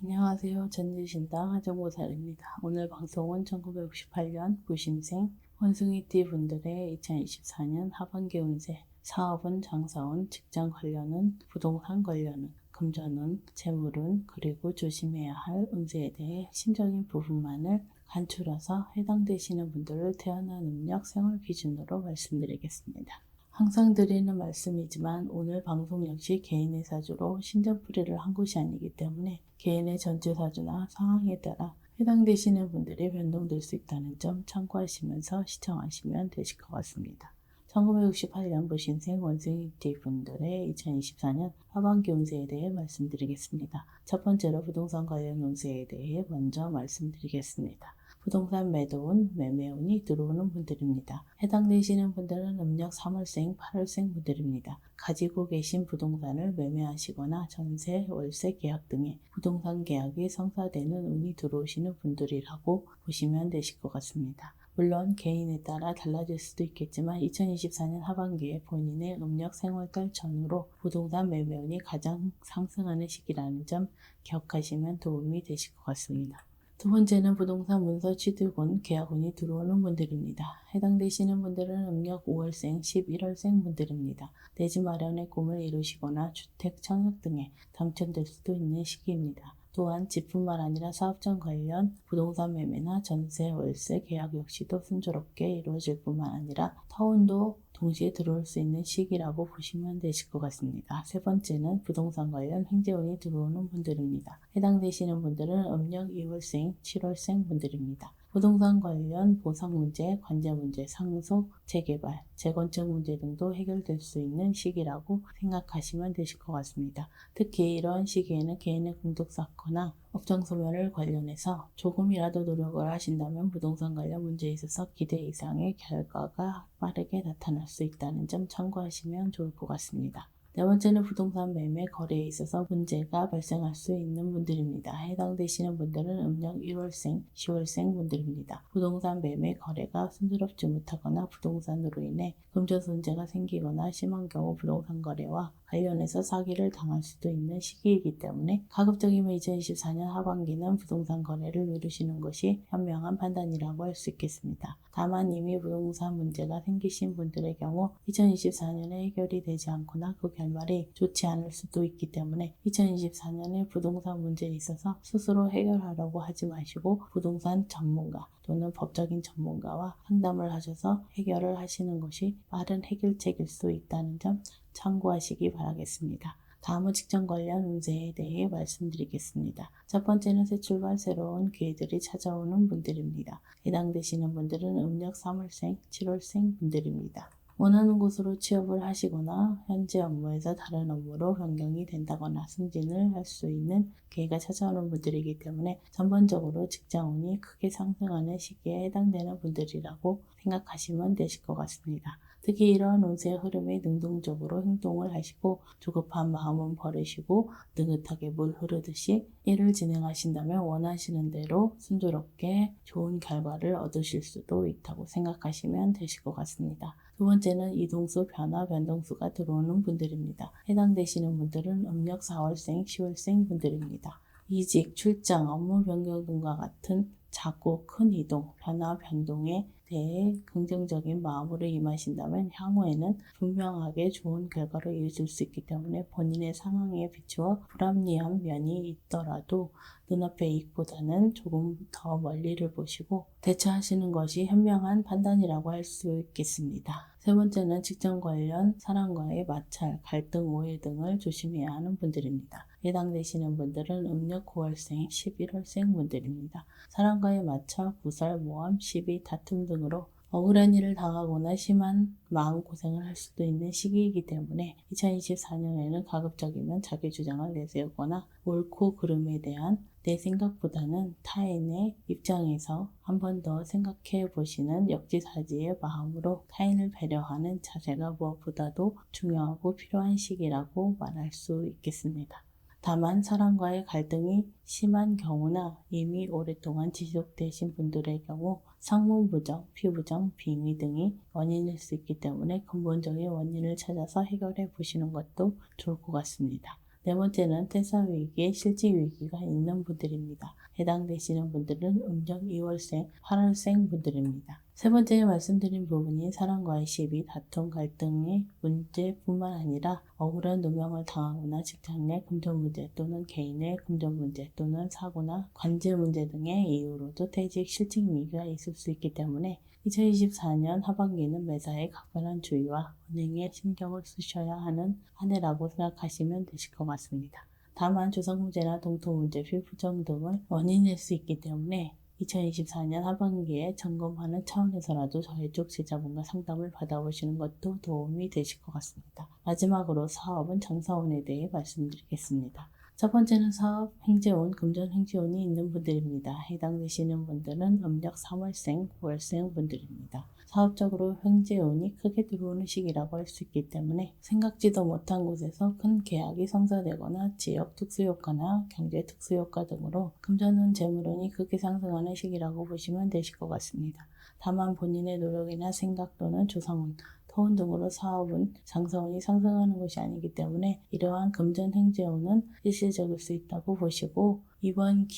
안녕하세요. 전지신당 하정보살입니다. 오늘 방송은 1968년 부심생 원숭이띠 분들의 2024년 하반기 운세, 사업은, 장사운, 직장 관련은, 부동산 관련은, 금전운, 재물운, 그리고 조심해야 할 운세에 대해 심적인 부분만을 간추려서 해당되시는 분들을 태어난 음력 생월 기준으로 말씀드리겠습니다. 항상 드리는 말씀이지만 오늘 방송 역시 개인의 사주로 신전풀이를 한 것이 아니기 때문에 개인의 전체 사주나 상황에 따라 해당되시는 분들이 변동될 수 있다는 점 참고하시면서 시청하시면 되실 것 같습니다. 1968년 부신생 원숭이띠 분들의 2024년 하반기 운세에 대해 말씀드리겠습니다. 첫 번째로 부동산 관련 운세에 대해 먼저 말씀드리겠습니다. 부동산 매도운, 매매운이 들어오는 분들입니다. 해당되시는 분들은 음력 3월생, 8월생 분들입니다. 가지고 계신 부동산을 매매하시거나 전세, 월세 계약 등의 부동산 계약이 성사되는 운이 들어오시는 분들이라고 보시면 되실 것 같습니다. 물론 개인에 따라 달라질 수도 있겠지만 2024년 하반기에 본인의 음력 생월달 전후로 부동산 매매운이 가장 상승하는 시기라는 점 기억하시면 도움이 되실 것 같습니다. 두 번째는 부동산 문서 취득운, 계약운이 들어오는 분들입니다. 해당되시는 분들은 음력 5월생, 11월생 분들입니다. 내 집 마련의 꿈을 이루시거나 주택 청약 등에 당첨될 수도 있는 시기입니다. 또한 집뿐만 아니라 사업장 관련 부동산 매매나 전세, 월세, 계약 역시도 순조롭게 이루어질 뿐만 아니라 터운도 동시에 들어올 수 있는 시기라고 보시면 되실 것 같습니다. 세 번째는 부동산 관련 횡재운이 들어오는 분들입니다. 해당되시는 분들은 음력 2월생, 7월생 분들입니다. 부동산 관련 보상 문제, 관제 문제, 상속, 재개발, 재건축 문제 등도 해결될 수 있는 시기라고 생각하시면 되실 것 같습니다. 특히 이런 시기에는 개인의 공덕 쌓거나 업장 소멸을 관련해서 조금이라도 노력을 하신다면 부동산 관련 문제에 있어서 기대 이상의 결과가 빠르게 나타날 수 있다는 점 참고하시면 좋을 것 같습니다. 네 번째는 부동산 매매 거래에 있어서 문제가 발생할 수 있는 분들입니다. 해당되시는 분들은 음력 1월생, 10월생 분들입니다. 부동산 매매 거래가 순조롭지 못하거나 부동산으로 인해 금전 손재가 생기거나 심한 경우 부동산 거래와 관련해서 사기를 당할 수도 있는 시기이기 때문에 가급적이면 2024년 하반기는 부동산 거래를 미루시는 것이 현명한 판단이라고 할 수 있겠습니다. 다만 이미 부동산 문제가 생기신 분들의 경우 2024년에 해결이 되지 않거나 그 결말이 좋지 않을 수도 있기 때문에 2024년에 부동산 문제에 있어서 스스로 해결하려고 하지 마시고 부동산 전문가 또는 법적인 전문가와 상담을 하셔서 해결을 하시는 것이 빠른 해결책일 수 있다는 점 참고하시기 바라겠습니다. 다음은 직장 관련 운세에 대해 말씀드리겠습니다. 첫 번째는 새 출발, 새로운 기회들이 찾아오는 분들입니다. 해당되시는 분들은 음력 3월생, 7월생 분들입니다. 원하는 곳으로 취업을 하시거나 현재 업무에서 다른 업무로 변경이 된다거나 승진을 할 수 있는 기회가 찾아오는 분들이기 때문에 전반적으로 직장운이 크게 상승하는 시기에 해당되는 분들이라고 생각하시면 되실 것 같습니다. 특히 이러한 운세의 흐름에 능동적으로 행동을 하시고 조급한 마음은 버리시고 느긋하게 물 흐르듯이 일을 진행하신다면 원하시는 대로 순조롭게 좋은 결과를 얻으실 수도 있다고 생각하시면 되실 것 같습니다. 두 번째는 이동수, 변화, 변동수가 들어오는 분들입니다. 해당되시는 분들은 음력 4월생, 10월생 분들입니다. 이직, 출장, 업무 변경 등과 같은 작고 큰 이동, 변화, 변동에 대해 긍정적인 마음으로 임하신다면 향후에는 분명하게 좋은 결과를 이루실 수 있기 때문에 본인의 상황에 비추어 불합리한 면이 있더라도 눈앞의 이익보다는 조금 더 멀리를 보시고 대처하시는 것이 현명한 판단이라고 할 수 있겠습니다. 세 번째는 직장 관련 사람과의 마찰, 갈등, 오해 등을 조심해야 하는 분들입니다. 해당되시는 분들은 음력 9월생, 11월생 분들입니다. 사람과의 마찰, 구설, 모함, 시비, 다툼 등으로 억울한 일을 당하거나 심한 마음고생을 할 수도 있는 시기이기 때문에 2024년에는 가급적이면 자기 주장을 내세우거나 옳고 그름에 대한 내 생각보다는 타인의 입장에서 한 번 더 생각해 보시는 역지사지의 마음으로 타인을 배려하는 자세가 무엇보다도 중요하고 필요한 시기라고 말할 수 있겠습니다. 다만 사람과의 갈등이 심한 경우나 이미 오랫동안 지속되신 분들의 경우 상문 부정, 피부정, 빙의 등이 원인일 수 있기 때문에 근본적인 원인을 찾아서 해결해 보시는 것도 좋을 것 같습니다. 네 번째는 퇴사위기, 실직위기가 있는 분들입니다. 해당되시는 분들은 음력 2월생, 8월생 분들입니다. 세 번째 말씀드린 부분이 사람과의 시비, 다툼, 갈등의 문제뿐만 아니라 억울한 누명을 당하거나 직장 내 금전 문제 또는 개인의 금전 문제 또는 사고나 관제 문제 등의 이유로도 퇴직, 실직 위기가 있을 수 있기 때문에 2024년 하반기는 매사에 각별한 주의와 은행에 신경을 쓰셔야 하는 한 해라고 생각하시면 되실 것 같습니다. 다만 조상문제나 동토문제, 피부정 등을 원인일 수 있기 때문에 2024년 하반기에 점검하는 차원에서라도 저희 쪽 제자분과 상담을 받아보시는 것도 도움이 되실 것 같습니다. 마지막으로 사업은 장사운에 대해 말씀드리겠습니다. 첫 번째는 사업, 행재운, 금전 행재운이 있는 분들입니다. 해당되시는 분들은 음력 3월생, 9월생 분들입니다. 사업적으로 행재운이 크게 들어오는 시기라고 할 수 있기 때문에 생각지도 못한 곳에서 큰 계약이 성사되거나 지역 특수효과나 경제 특수효과 등으로 금전운, 재물운이 크게 상승하는 시기라고 보시면 되실 것 같습니다. 다만 본인의 노력이나 생각 또는 조상운, 토운 등으로 사업은 장사운이 상승하는 것이 아니기 때문에 이러한 금전 행재운은 일시적일 수 있다고 보시고 이번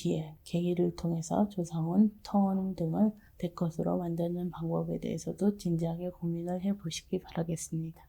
계기를 통해서 조상운, 토운 등을 대컷으로 만드는 방법에 대해서도 진지하게 고민을 해보시기 바라겠습니다.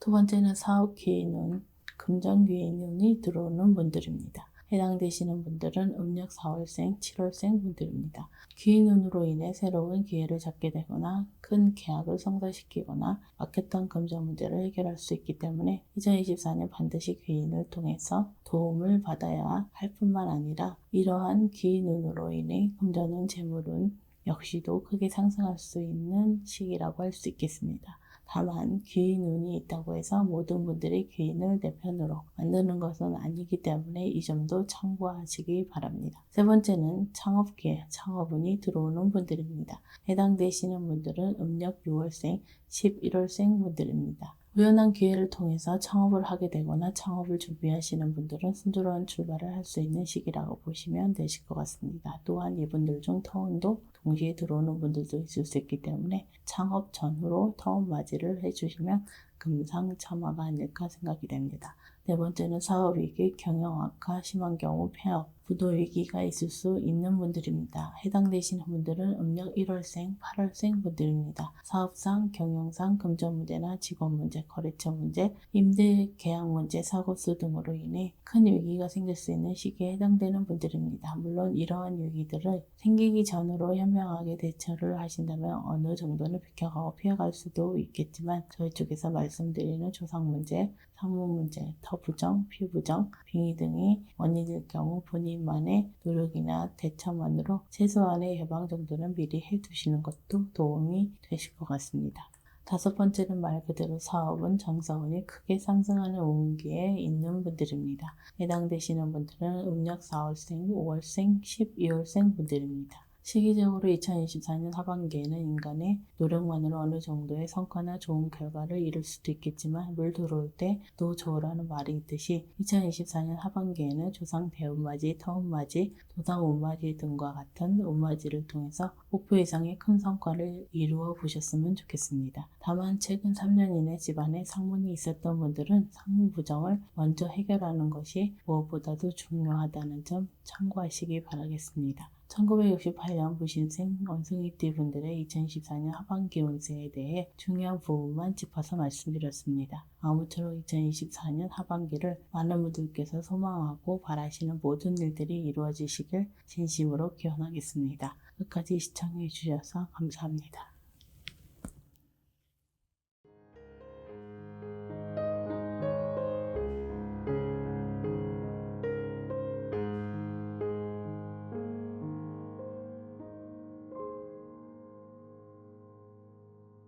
두 번째는 사업 기회운, 금전 기회운이 들어오는 분들입니다. 해당되시는 분들은 음력 4월생, 7월생 분들입니다. 기인운으로 인해 새로운 기회를 잡게 되거나 큰 계약을 성사시키거나 막혔던 금전 문제를 해결할 수 있기 때문에 2024년 반드시 기인을 통해서 도움을 받아야 할 뿐만 아니라 이러한 기인운으로 인해 금전운, 재물운 역시도 크게 상승할 수 있는 시기라고 할 수 있겠습니다. 다만 귀인운이 있다고 해서 모든 분들이 귀인을 내 편으로 만드는 것은 아니기 때문에 이 점도 참고하시기 바랍니다. 세 번째는 창업기회, 창업운이 들어오는 분들입니다. 해당되시는 분들은 음력 6월생, 11월생 분들입니다. 우연한 기회를 통해서 창업을 하게 되거나 창업을 준비하시는 분들은 순조로운 출발을 할 수 있는 시기라고 보시면 되실 것 같습니다. 또한 이분들 중 터운도 동시에 들어오는 분들도 있을 수 있기 때문에 창업 전후로 터운 맞이를 해주시면 금상첨화가 아닐까 생각이 됩니다. 네 번째는 사업위기, 경영악화, 심한 경우 폐업, 부도위기가 있을 수 있는 분들입니다. 해당되시는 분들은 음력 1월생, 8월생 분들입니다. 사업상, 경영상, 금전 문제나 직원 문제, 거래처 문제, 임대 계약 문제, 사고수 등으로 인해 큰 위기가 생길 수 있는 시기에 해당되는 분들입니다. 물론 이러한 위기들을 생기기 전으로 현명하게 대처를 하신다면 어느 정도는 비켜가고 피해갈 수도 있겠지만 저희 쪽에서 말씀드리는 조상 문제, 상무 문제, 터부정, 피부정, 빙의 등이 원인일 경우 본인만의 노력이나 대처만으로 최소한의 예방 정도는 미리 해두시는 것도 도움이 되실 것 같습니다. 다섯 번째는 말 그대로 사업은 장사운이 크게 상승하는 운기에 있는 분들입니다. 해당되시는 분들은 음력 4월생, 5월생, 12월생 분들입니다. 시기적으로 2024년 하반기에는 인간의 노력만으로 어느 정도의 성과나 좋은 결과를 이룰 수도 있겠지만 물 들어올 때 노조라는 말이 있듯이 2024년 하반기에는 조상 대운맞이, 터운맞이, 도상 운맞이 등과 같은 운맞이를 통해서 목표 이상의 큰 성과를 이루어 보셨으면 좋겠습니다. 다만 최근 3년 이내 집안에 상문이 있었던 분들은 상문 부정을 먼저 해결하는 것이 무엇보다도 중요하다는 점 참고하시기 바라겠습니다. 1968년 무신생 원숭이띠 분들의 2024년 하반기 운세에 대해 중요한 부분만 짚어서 말씀드렸습니다. 아무쪼록 2024년 하반기를 많은 분들께서 소망하고 바라시는 모든 일들이 이루어지시길 진심으로 기원하겠습니다. 끝까지 시청해 주셔서 감사합니다.